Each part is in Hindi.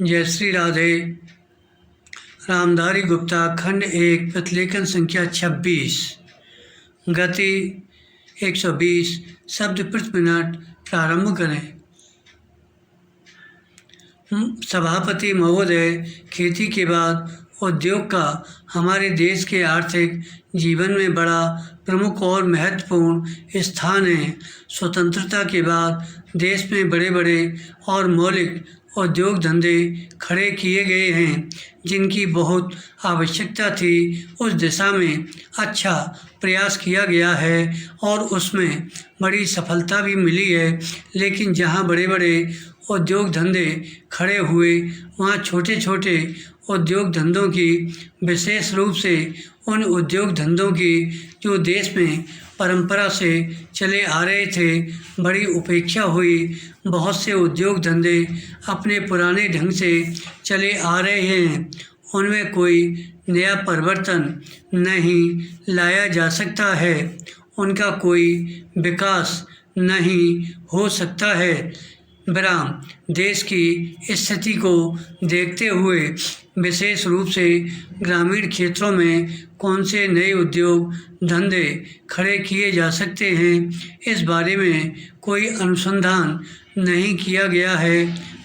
जय श्री राधे। रामधारी गुप्ता खंड 1 प्रतिलेखन संख्या 26 गति 120 शब्द प्रति मिनट प्रारंभ करें। सभापति महोदय, खेती के बाद उद्योग का हमारे देश के आर्थिक जीवन में बड़ा प्रमुख और महत्वपूर्ण स्थान है। स्वतंत्रता के बाद देश में बड़े बड़े और मौलिक उद्योग धंधे खड़े किए गए हैं, जिनकी बहुत आवश्यकता थी। उस दिशा में अच्छा प्रयास किया गया है और उसमें बड़ी सफलता भी मिली है। लेकिन जहां बड़े बड़े उद्योग धंधे खड़े हुए, वहां छोटे छोटे उद्योग धंधों की, विशेष रूप से उन उद्योग धंधों की जो देश में परंपरा से चले आ रहे थे, बड़ी उपेक्षा हुई। बहुत से उद्योग धंधे अपने पुराने ढंग से चले आ रहे हैं, उनमें कोई नया परिवर्तन नहीं लाया जा सकता है, उनका कोई विकास नहीं हो सकता है। विराम देश की स्थिति को देखते हुए विशेष रूप से ग्रामीण क्षेत्रों में कौन से नए उद्योग धंधे खड़े किए जा सकते हैं, इस बारे में कोई अनुसंधान नहीं किया गया है।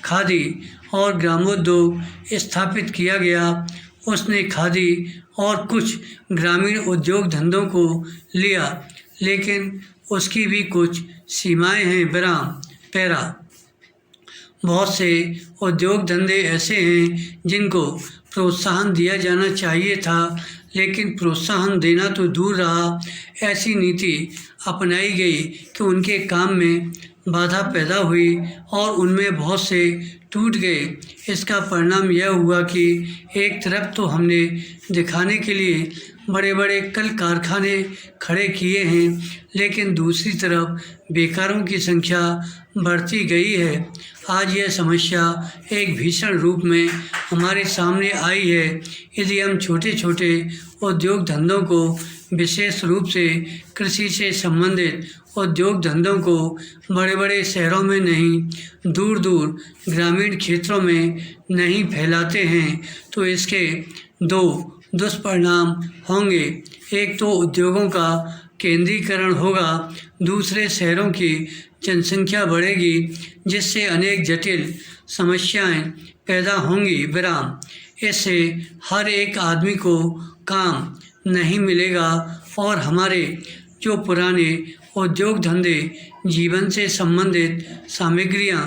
खादी और ग्रामोद्योग स्थापित किया गया, उसने खादी और कुछ ग्रामीण उद्योग धंधों को लिया, लेकिन उसकी भी कुछ सीमाएं हैं। विराम पैरा बहुत से उद्योग धंधे ऐसे हैं जिनको प्रोत्साहन दिया जाना चाहिए था, लेकिन प्रोत्साहन देना तो दूर रहा, ऐसी नीति अपनाई गई कि उनके काम में बाधा पैदा हुई और उनमें बहुत से टूट गए। इसका परिणाम यह हुआ कि एक तरफ तो हमने दिखाने के लिए बड़े बड़े कल कारखाने खड़े किए हैं, लेकिन दूसरी तरफ बेकारों की संख्या बढ़ती गई है। आज यह समस्या एक भीषण रूप में हमारे सामने आई है। यदि हम छोटे छोटे उद्योग धंधों को, विशेष रूप से कृषि से संबंधित उद्योग धंधों को बड़े बड़े शहरों में नहीं, दूर दूर ग्रामीण क्षेत्रों में नहीं फैलाते हैं, तो इसके दो दुष्परिणाम होंगे। एक तो उद्योगों का केंद्रीकरण होगा, दूसरे शहरों की जनसंख्या बढ़ेगी, जिससे अनेक जटिल समस्याएं पैदा होंगी। विराम इससे हर एक आदमी को काम नहीं मिलेगा और हमारे जो पुराने उद्योग धंधे जीवन से संबंधित सामग्रियां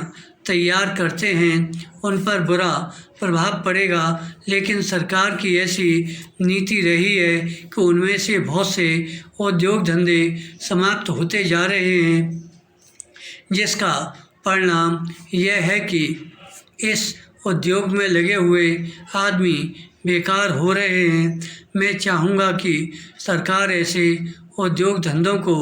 तैयार करते हैं, उन पर बुरा प्रभाव पड़ेगा। लेकिन सरकार की ऐसी नीति रही है कि उनमें से बहुत से उद्योग धंधे समाप्त होते जा रहे हैं, जिसका परिणाम यह है कि इस उद्योग में लगे हुए आदमी बेकार हो रहे हैं। मैं चाहूँगा कि सरकार ऐसे उद्योग धंधों को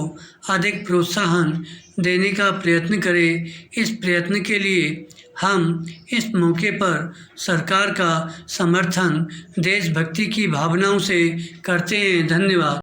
अधिक प्रोत्साहन देने का प्रयत्न करे। इस प्रयत्न के लिए हम इस मौके पर सरकार का समर्थन देशभक्ति की भावनाओं से करते हैं। धन्यवाद।